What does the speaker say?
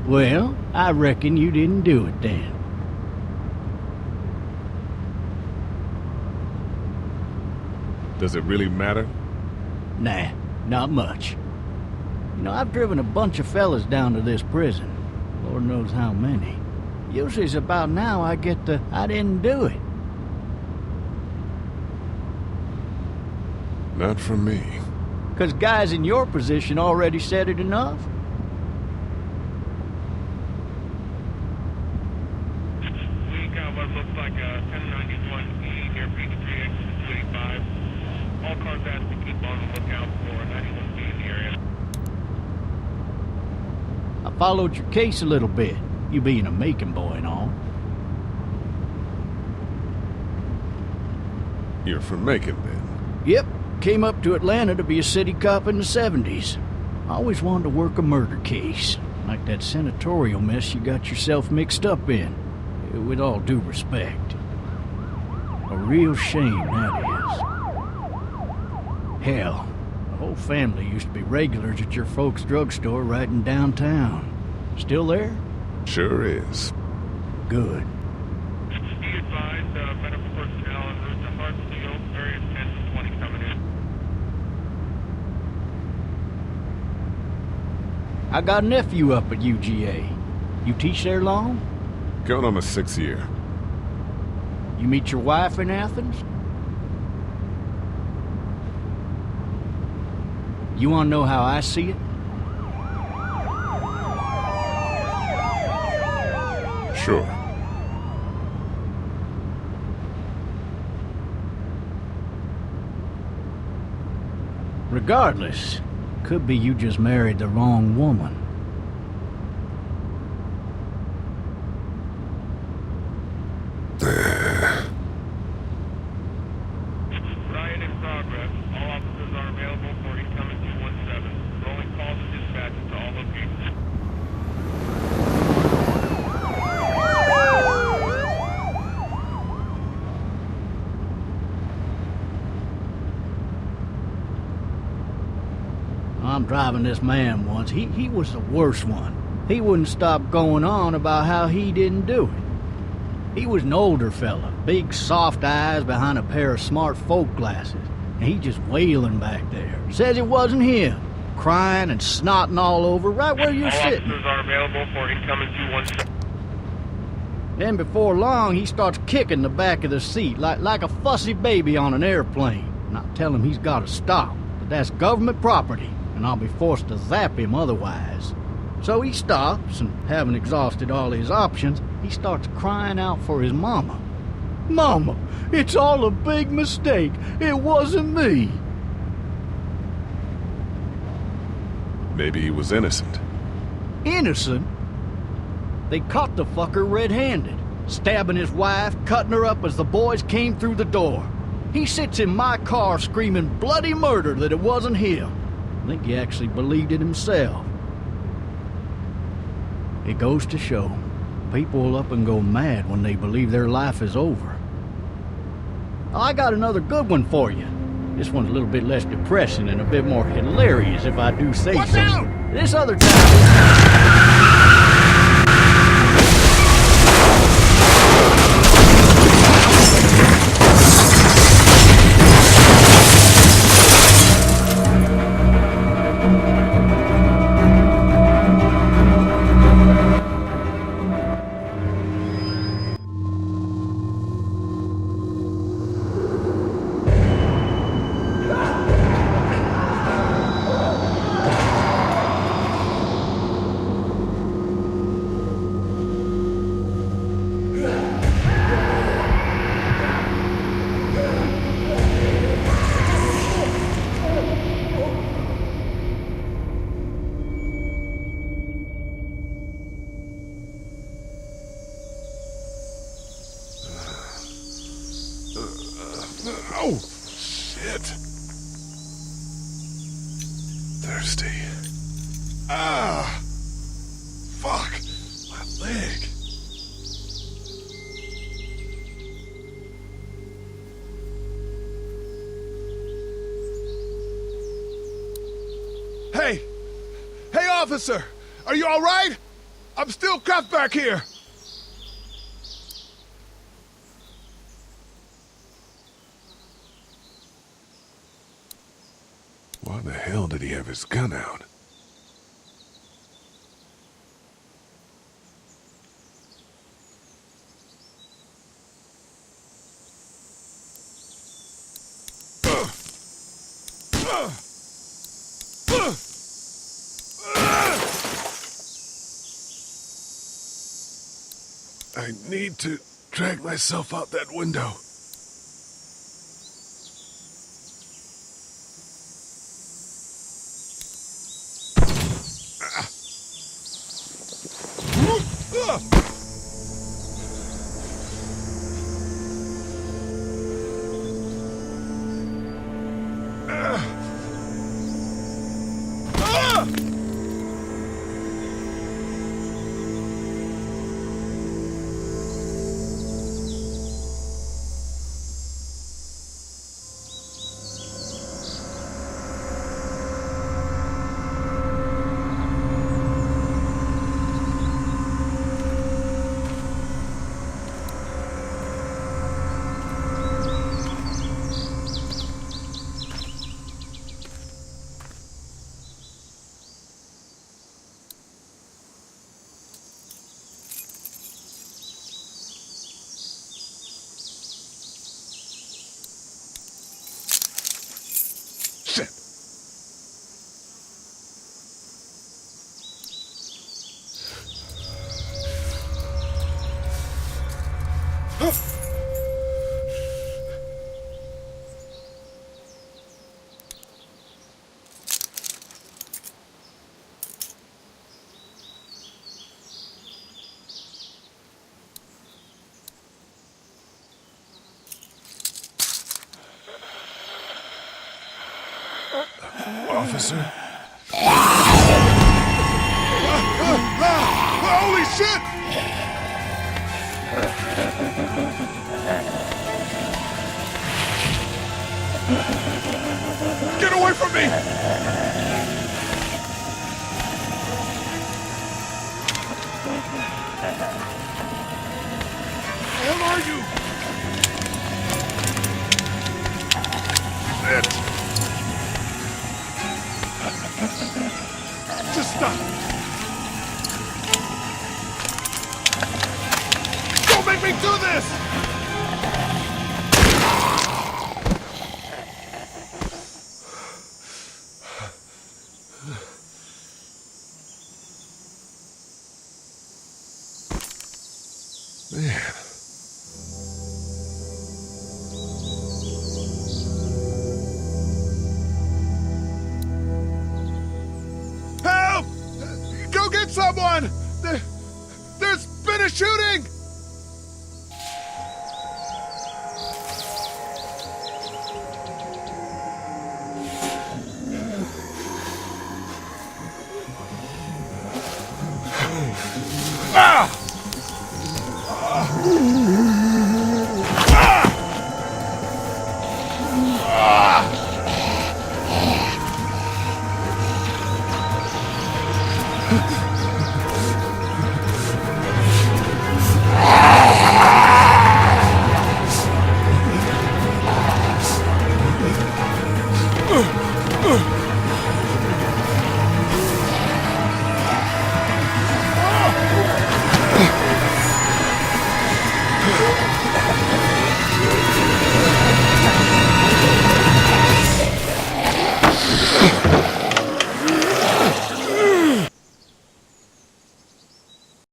Well, I reckon you didn't do it then. Does it really matter? Nah, not much. You know, I've driven a bunch of fellas down to this prison. Lord knows how many. Usually it's about now I get the, I didn't do it. Not from me. 'Cause guys in your position already said it enough. We got what looks like a 1091E near Peachtree, exit 285. All cars asked to keep on the lookout for 91B in the area. I followed your case a little bit, you being a Macon boy and all. You're from Macon, then? Yep, came up to Atlanta to be a city cop in the 70s. I always wanted to work a murder case, like that senatorial mess you got yourself mixed up in. With all due respect. A real shame, that is. Hell, the whole family used to be regulars at your folks' drugstore right in downtown. Still there? Sure is. Good. Be advised, medical personnel en route to Hartsfield, area 1020 coming in. I got a nephew up at UGA. You teach there long? Going on my 6th year. You meet your wife in Athens? You want to know how I see it? Sure. Regardless, could be you just married the wrong woman. Riot in progress. All officers are available for incoming 217. Rolling calls and dispatches to all locations. I'm driving this man once. He was the worst one. He wouldn't stop going on about how he didn't do it. He was an older fella, big soft eyes behind a pair of smart folk glasses, and he just wailing back there. Says it wasn't him, crying and snotting all over right where you're All sitting. officers are available for incoming 217. Then before long, he starts kicking the back of the seat like a fussy baby on an airplane. And I tell him he's got to stop, that that's government property, and I'll be forced to zap him otherwise. So he stops, and having exhausted all his options, he starts crying out for his mama. Mama, it's all a big mistake. It wasn't me. Maybe he was innocent. Innocent? They caught the fucker red-handed, stabbing his wife, cutting her up as the boys came through the door. He sits in my car screaming bloody murder that it wasn't him. I think he actually believed it himself. It goes to show, people will up and go mad when they believe their life is over. Oh, I got another good one for you. This one's a little bit less depressing and a bit more hilarious, if I do say Watch so. out! This other time... Oh, shit. Thirsty. Ah! Fuck! My leg. Hey! Hey, officer! Are you all right? I'm still cuffed back here! Why the hell did he have his gun out? I need to drag myself out that window. Shit! Officer? Holy shit! Get away from me! Where are you? Shit! Just stop! Don't make me do this! Man. Help! Go get someone! There's been a shooting! Ah!